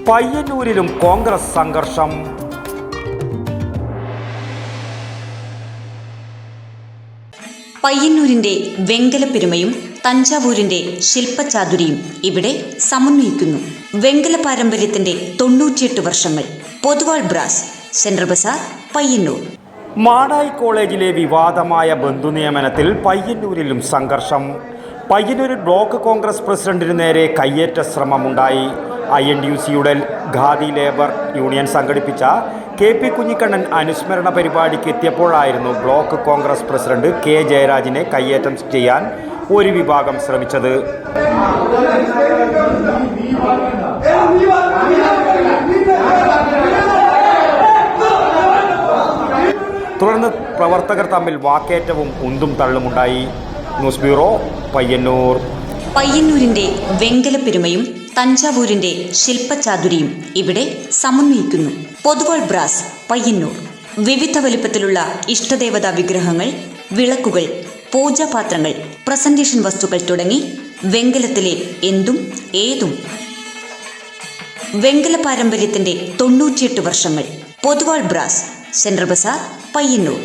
പയ്യന്നൂരിലും കോൺഗ്രസ് സംഘർഷം. പയ്യന്നൂരിന്റെ വെങ്കലപ്പെരുമയും തഞ്ചാവൂരിന്റെ ശില്പചാതുരിയും ഇവിടെ സമന്വയിക്കുന്നു. വെങ്കല പാരമ്പര്യത്തിന്റെ 98 വർഷങ്ങൾ. Poduval brass, central bazaar, Payyanur. Madayi കോളേജിലെ വിവാദമായ ബന്ധുനിയമനത്തിൽ പയ്യന്നൂരിലും സംഘർഷം. പയ്യന്നൂരിൽ ബ്ലോക്ക് കോൺഗ്രസ് പ്രസിഡന്റിന് നേരെ കയ്യേറ്റ ശ്രമമുണ്ടായി. INTUC-യുടെ ഖാദി ലേബർ യൂണിയൻ സംഘടിപ്പിച്ച KP കുഞ്ഞിക്കണ്ണൻ അനുസ്മരണ പരിപാടിക്ക് എത്തിയപ്പോഴായിരുന്നു ബ്ലോക്ക് കോൺഗ്രസ് പ്രസിഡന്റ് K ജയരാജിനെ കയ്യേറ്റം ചെയ്യാൻ ഒരു വിഭാഗം ശ്രമിച്ചത്. തുടർന്ന് പ്രവർത്തകർ തമ്മിൽ വാക്കേറ്റവും ഉന്തും തള്ളുമുണ്ടായി. News bureau, Payyanur. പയ്യന്നൂരിന്റെ വെങ്കലപ്പെരുമയും തഞ്ചാവൂരിന്റെ ശില്പചാതുരിയും ഇവിടെ സമന്വയിക്കുന്നു. പൊതുവാൾ ബ്രാസ്, പയ്യന്നൂർ. വിവിധ വലിപ്പത്തിലുള്ള ഇഷ്ടദേവതാ വിഗ്രഹങ്ങൾ, വിളക്കുകൾ, പൂജാപാത്രങ്ങൾ, പ്രസന്റേഷൻ വസ്തുക്കൾ തുടങ്ങി വെങ്കലത്തിലെ എന്തും ഏതും. വെങ്കല പാരമ്പര്യത്തിന്റെ 98 വർഷങ്ങൾ. Poduval brass, central bazaar, Payyanur.